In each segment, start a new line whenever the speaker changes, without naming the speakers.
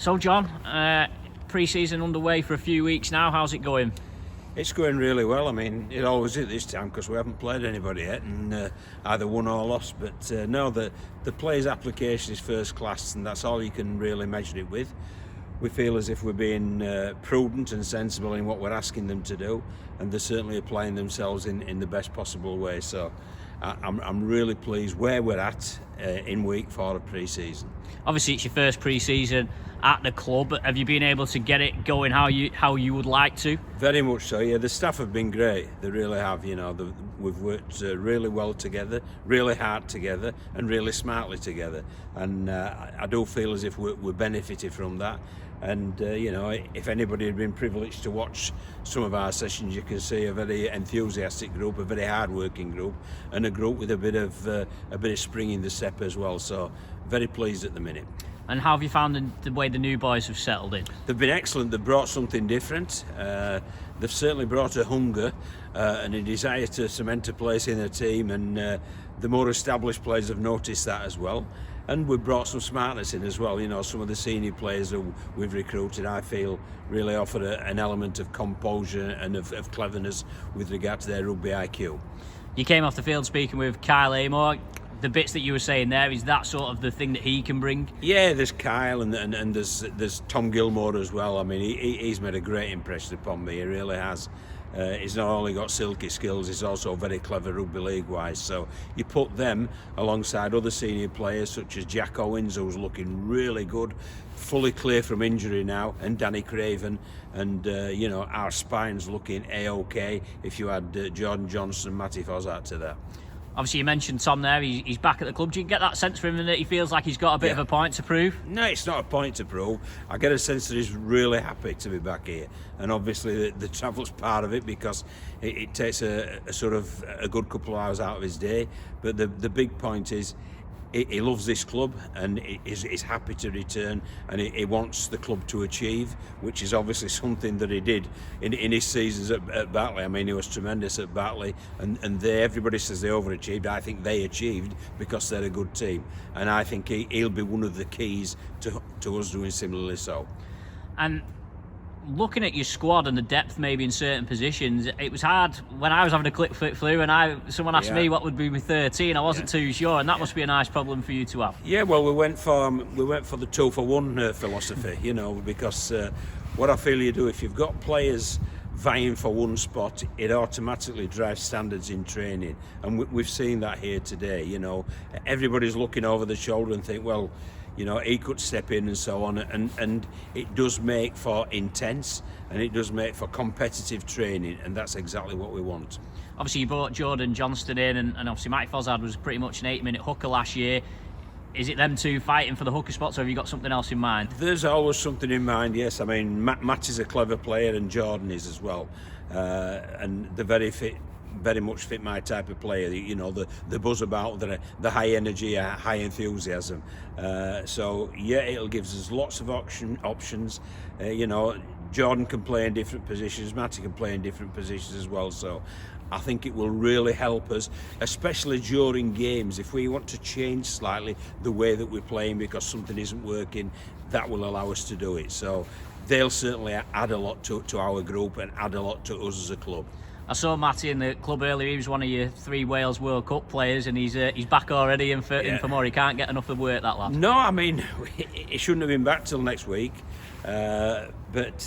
So John, pre-season underway for a few weeks now. How's it going?
It's going really well. I mean, it always is this time because we haven't played anybody yet and either won or lost. But no, the players' application is first class, and that's all you can really measure it with. We feel as if we're being prudent and sensible in what we're asking them to do, and they're certainly applying themselves in the best possible way. So I'm really pleased where we're at in week 4 of pre-season.
Obviously, it's your first pre-season at the club. Have you been able to get it going how you would like to?
Very much so. Yeah, the staff have been great. They really have. You know, we've worked really well together, really hard together, and really smartly together. And I do feel as if we're benefited from that. And you know, if anybody had been privileged to watch some of our sessions, you can see a very enthusiastic group, a very hard-working group, and a group with a bit of spring in the step as well. So very pleased at the minute.
And how have you found the way the new boys have settled in?
They've been excellent. They've brought something different. They've certainly brought a hunger and a desire to cement a place in the team, and the more established players have noticed that as well. And we've brought some smartness in as well. You know, some of the senior players who we've recruited, I feel, really offer an element of composure and of cleverness with regard to their rugby IQ.
You came off the field speaking with Kyle Amor. The bits that you were saying there, is that sort of the thing that he can bring?
Yeah, there's Kyle and there's Tom Gilmore as well. I mean, he's made a great impression upon me. He really has. He's not only got silky skills, he's also very clever rugby league wise. So you put them alongside other senior players such as Jack Owens, who's looking really good, fully clear from injury now, and Danny Craven, and you know, our spine's looking A-OK if you add Jordan Johnson and Matty Fossart to that.
Obviously, you mentioned Tom there. He's back at the club. Do you get that sense from him that he feels like he's got a bit of a point to prove?
No, it's not a point to prove. I get a sense that he's really happy to be back here, and obviously the travel's part of it because it takes a sort of a good couple of hours out of his day. But the big point is, he loves this club and is happy to return, and he wants the club to achieve, which is obviously something that he did in his seasons at Batley. I mean, he was tremendous at Batley, and everybody says they overachieved. I think they achieved because they're a good team, and I think he'll be one of the keys to us doing similarly so.
And looking at your squad and the depth maybe in certain positions, it was hard when I was having a flick through and someone asked me what would be with 13. I wasn't too sure, and that must be a nice problem for you to have.
Yeah, well, we went for the 2-for-1 philosophy, you know, because what I feel you do, if you've got players vying for one spot, it automatically drives standards in training, and we've seen that here today. You know, everybody's looking over the shoulder and think, well, you know, he could step in and so on, and it does make for intense, and it does make for competitive training, and that's exactly what we want.
Obviously, you brought Jordan Johnston in, and obviously Matty Fossart was pretty much an 8-minute hooker last year. Is it them two fighting for the hooker spots, or have you got something else in mind?
There's always something in mind, yes. I mean, Matt is a clever player, and Jordan is as well, and they're very much fit my type of player. You know, the buzz about the high energy, high enthusiasm. So yeah, it'll give us lots of options. You know, Jordan can play in different positions, Matty can play in different positions as well. So I think it will really help us, especially during games. If we want to change slightly the way that we're playing because something isn't working, that will allow us to do it. So they'll certainly add a lot to our group and add a lot to us as a club.
I saw Matty in the club earlier. He was one of your 3 Wales World Cup players, and he's back already in for more. He can't get enough of work, that lad.
No, I mean, he shouldn't have been back till next week, but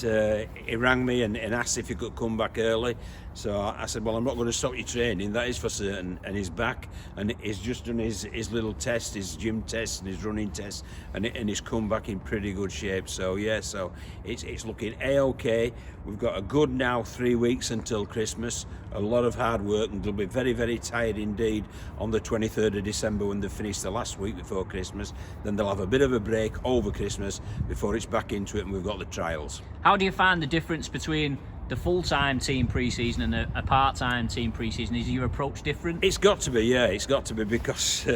he rang me and asked if he could come back early. So I said, well, I'm not going to stop your training, that is for certain. And he's back, and he's just done his little test, his gym test and his running test, and he's come back in pretty good shape. So yeah, so it's looking A-OK. We've got a good now 3 weeks until Christmas, a lot of hard work, and they'll be very, very tired indeed on the 23rd of December when they finish the last week before Christmas. Then they'll have a bit of a break over Christmas before it's back into it, and we've got the trials.
How do you find the difference between the full-time team pre-season and a part-time team pre-season? Is your approach different?
It's got to be, yeah, it's got to be, because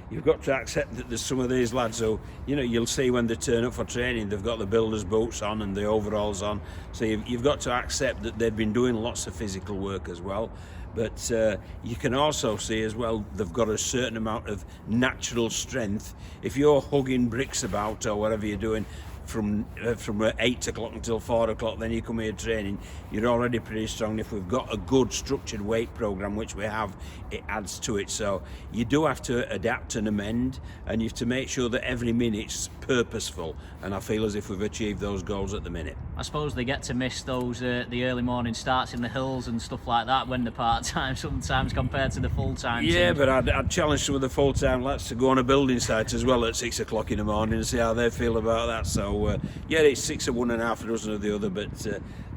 you've got to accept that there's some of these lads who, you know, you'll see when they turn up for training, they've got the builder's boots on and the overalls on. So you've got to accept that they've been doing lots of physical work as well. But you can also see as well, they've got a certain amount of natural strength. If you're hugging bricks about or whatever you're doing, from 8 o'clock until 4 o'clock, then you come here training, you're already pretty strong. If we've got a good structured weight program, which we have, it adds to it. So you do have to adapt and amend, and you have to make sure that every minute's purposeful, and I feel as if we've achieved those goals at the minute.
I suppose they get to miss those the early morning starts in the hills and stuff like that when they're part-time sometimes compared to the full-time
Yeah,
teams.
but I'd challenge some of the full-time lads to go on a building site as well at 6 o'clock in the morning and see how they feel about that. So yeah, it's 6 of one and half a dozen of the other, but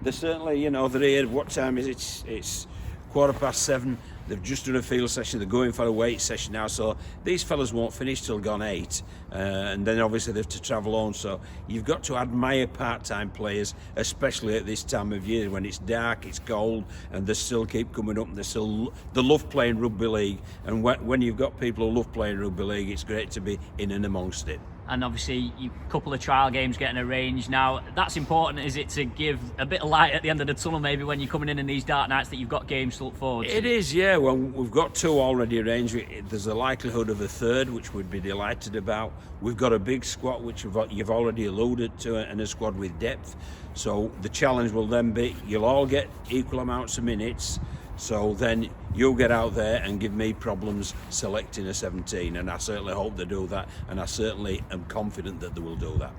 they're certainly, you know, they're here. What time is it? It's 7:15. They've just done a field session. They're going for a weight session now. So these fellas won't finish till gone 8, and then obviously they have to travel on. So you've got to admire part-time players, especially at this time of year when it's dark, it's cold, and they still keep coming up. And they love playing rugby league. And when you've got people who love playing rugby league, it's great to be in and amongst it.
And obviously a couple of trial games getting arranged now. That's important, is it, to give a bit of light at the end of the tunnel maybe when you're coming in these dark nights, that you've got games to look forward to?
It is, yeah. Well, we've got 2 already arranged. There's a likelihood of a third, which we'd be delighted about. We've got a big squad, which you've already alluded to, and a squad with depth. So the challenge will then be, you'll all get equal amounts of minutes. So then you'll get out there and give me problems selecting a 17, and I certainly hope they do that, and I certainly am confident that they will do that.